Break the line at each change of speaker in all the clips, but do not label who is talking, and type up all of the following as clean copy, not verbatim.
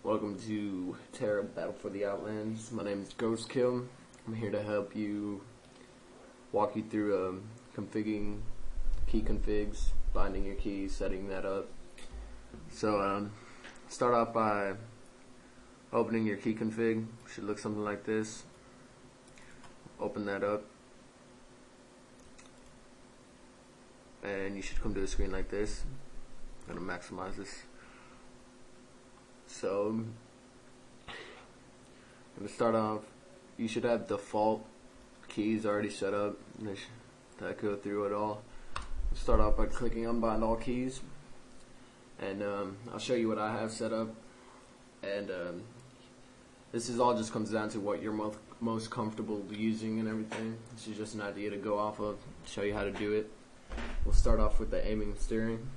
Welcome to Terra Battle for the Outlands. My name is Ghostkill. I'm here to help you walk you through configuring key configs, binding your keys, setting that up. So start off by opening your key config. Should look something like this. Open that up, and you should come to a screen like this. I'm going to maximize this. So, I'm going to start off. You should have default keys already set up that go through it all. Start off by clicking on Bind All Keys, and I'll show you what I have set up. And this is all just comes down to what you're most comfortable using and everything. This is just an idea to go off of, show you how to do it. We'll start off with the aiming and steering.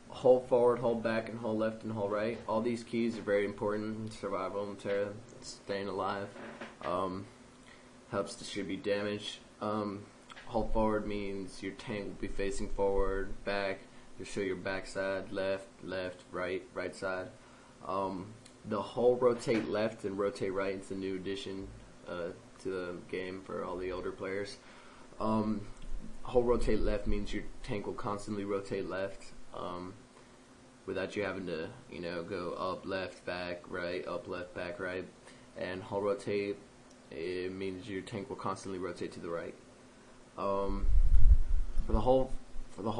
Hold forward, hold back, and hold left and hold right. All these keys are very important in survival in Terra, staying alive. Helps distribute damage. Hold forward means your tank will be facing forward, back. You'll show your back side, left, right side. The whole rotate left and rotate right is a new addition to the game for all the older players. Whole rotate left means your tank will constantly rotate left. Without you having to, go up, left, back, right, up, left, back, right. And whole rotate, it means your tank will constantly rotate to the right. For the whole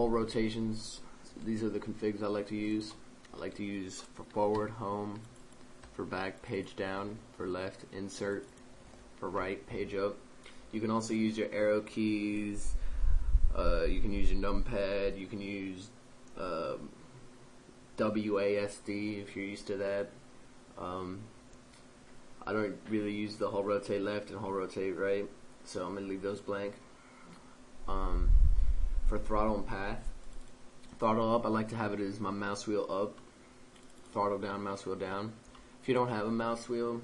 rotations, these are the configs I like to use. I like to use for forward, home, for back, page down, for left, insert, for right, page up. You can also use your arrow keys. You can use your numpad. You can use WASD if you're used to that. I don't really use the whole rotate left and whole rotate right, so I'm going to leave those blank. For throttle and path, throttle up, I like to have it as my mouse wheel up, throttle down, mouse wheel down. If you don't have a mouse wheel,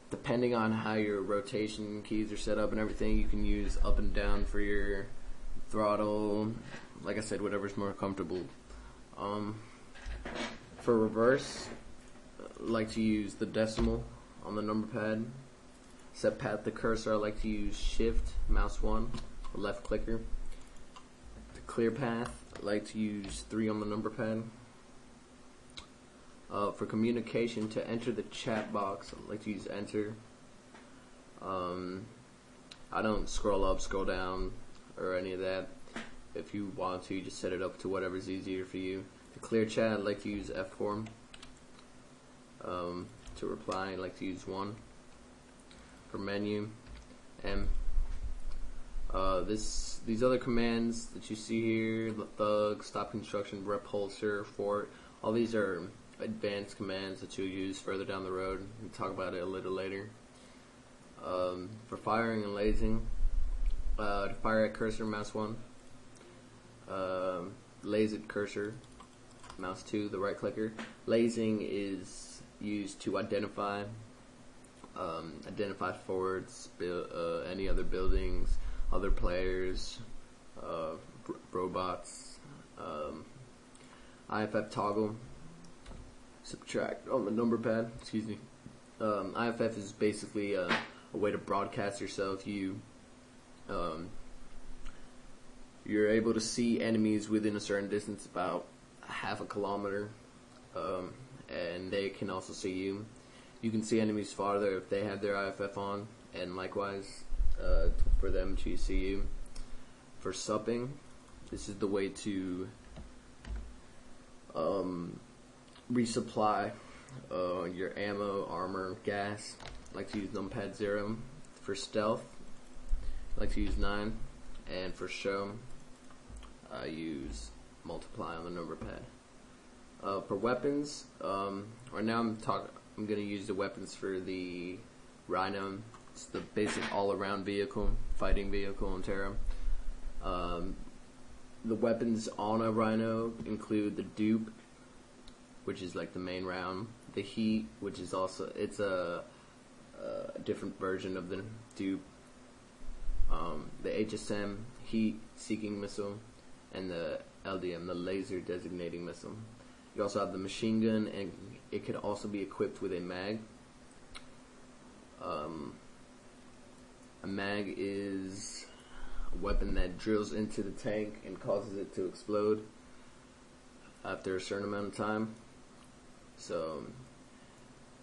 depending on how your rotation keys are set up and everything, you can use up and down for your throttle. Like I said, whatever's more comfortable. For reverse, I like to use the decimal on the number pad. Set path to cursor, I like to use shift, mouse 1, left clicker. To clear path, I like to use 3 on the number pad. For communication, to enter the chat box, I like to use enter. I don't scroll up, scroll down, or any of that. If you want to, you just set it up to whatever's easier for you. To clear chat, I like to use F4. To reply, I like to use 1. For menu, M. These other commands that you see here, the thug, stop construction, repulsor, fort, all these are advanced commands that you'll use further down the road. We'll talk about it a little later. For firing and lasing, to fire at cursor, mouse 1. Laze at cursor, mouse 2, the right clicker. Lasing is used to identify forwards, any other buildings, other players, robots. IFF toggle, subtract on the number pad. Excuse me. IFF is basically a way to broadcast yourself. You're able to see enemies within a certain distance, about half a kilometer, and they can also see you. You can see enemies farther if they have their IFF on, and likewise for them to see you. For supping, this is the way to resupply your ammo, armor, gas. I like to use numpad 0. For stealth, I like to use 9, and for show, I use multiply on the number pad. For weapons, right now I'm going to use the weapons for the Rhino. It's the basic all-around vehicle, fighting vehicle in Terra. The weapons on a Rhino include the dupe, which is like the main round. The heat, which is also, it's a different version of the dupe. The HSM, heat seeking missile, and the LDM, the laser designating missile. You also have the machine gun, and it could also be equipped with a mag. A mag is a weapon that drills into the tank and causes it to explode after a certain amount of time. So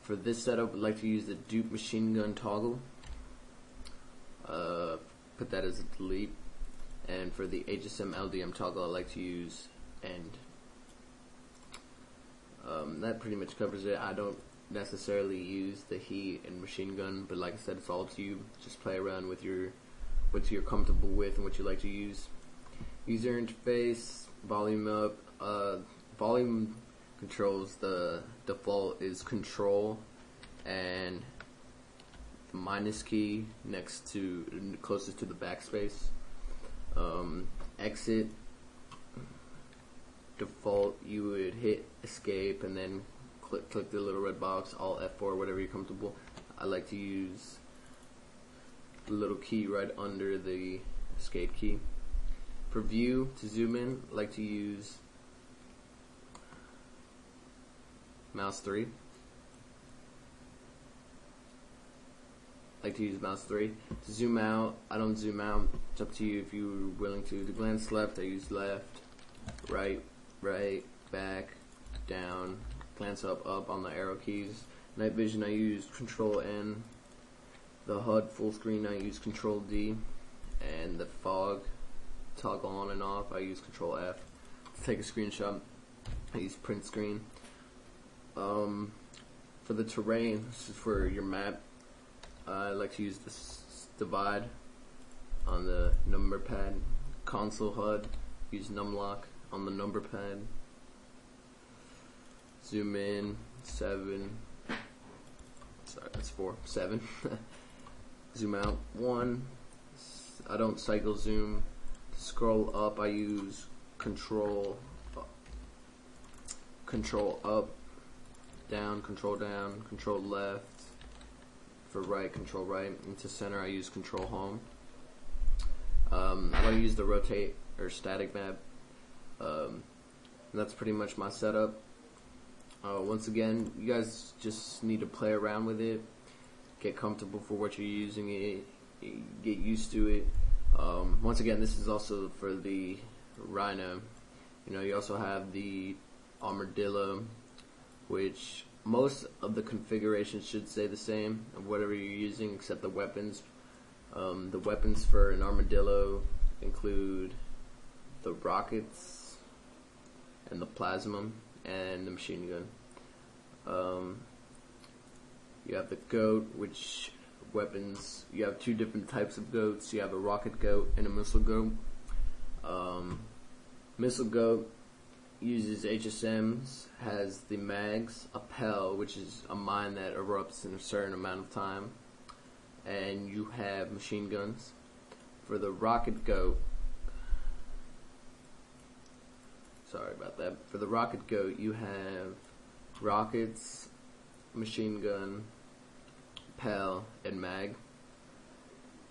for this setup, I'd like to use the dupe machine gun toggle. Put that as a delete. And for the HSM LDM toggle, I like to use end. That pretty much covers it. I don't necessarily use the heat and machine gun, but like I said, it's all up to you. Just play around with what you're comfortable with and what you like to use. User interface, volume up. Volume controls, the default is control and the minus key closest to the backspace. Exit default, you would hit escape and then click the little red box, Alt F4, whatever you're comfortable. I like to use the little key right under the escape key. For view, to zoom in, I like to use mouse 3. To zoom out, I don't zoom out. It's up to you if you're willing to. To glance left, I use left, right, back, down. Glance up on the arrow keys. Night vision, I use Control N. The HUD full screen, I use Control D. And the fog toggle on and off, I use Control F. To take a screenshot, I use print screen. For the terrain, this is for your map. I like to use this divide on the number pad. Console HUD, use numlock on the number pad. Zoom in, 7. Sorry, that's 4. 7. Zoom out, 1. I don't cycle zoom. To scroll up, I use control up, down, control left. For right, control right. Into center, I use control home. I'm going to use the rotate or static map. And that's pretty much my setup. Once again, you guys just need to play around with it, get comfortable for what you're using it, get used to it. Once again, this is also for the Rhino. You also have the Armadillo, which most of the configurations should stay the same of whatever you're using, except the weapons. The weapons for an Armadillo include the rockets and the plasma and the machine gun. You have the goat, which weapons, you have 2 different types of goats. You have a rocket goat and a missile goat. Missile goat uses HSMs, has the mags, a PEL, which is a mine that erupts in a certain amount of time, and you have machine guns. For the rocket goat, for the rocket goat, you have rockets, machine gun, PEL, and mag.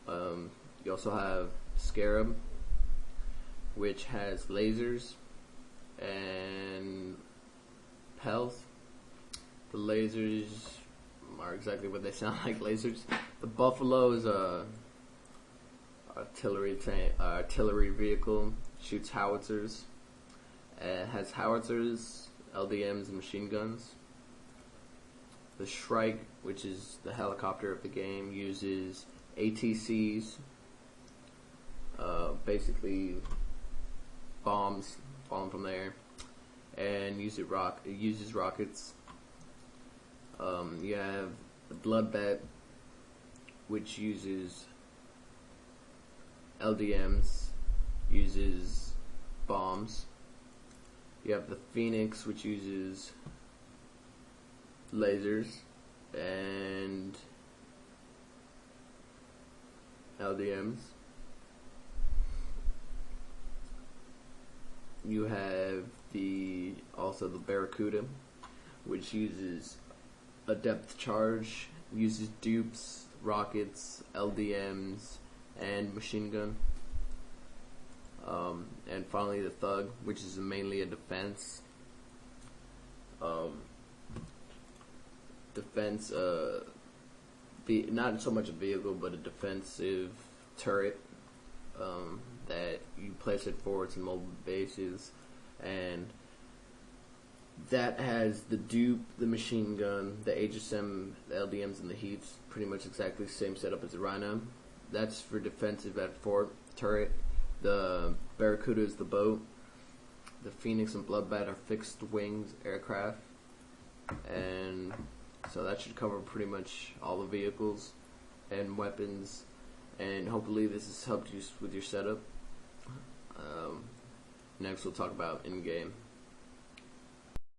You also have Scarab, which has lasers and PELs. The lasers are exactly what they sound like, lasers. The Buffalo is a artillery vehicle, shoots howitzers. It has howitzers, LDMs, and machine guns. The Shrike, which is the helicopter of the game, uses ATCs, basically bombs falling from the air, and uses rockets. You have the Bloodbat, which uses LDMs, uses bombs. You have the Phoenix, which uses lasers and LDMs. You have also the Barracuda, which uses a depth charge, uses dupes, rockets, LDMs, and machine gun. And finally the Thug, which is mainly a defense. Not so much a vehicle, but a defensive turret that you place at forts and mobile bases, and that has the dupe, the machine gun, the HSM, the LDMs, and the heats. Pretty much exactly the same setup as the Rhino. That's for defensive at fort turret. The Barracuda is the boat. The Phoenix and Bloodbat are fixed wings aircraft, and so that should cover pretty much all the vehicles and weapons. And hopefully this has helped you with your setup. Next we'll talk about in-game.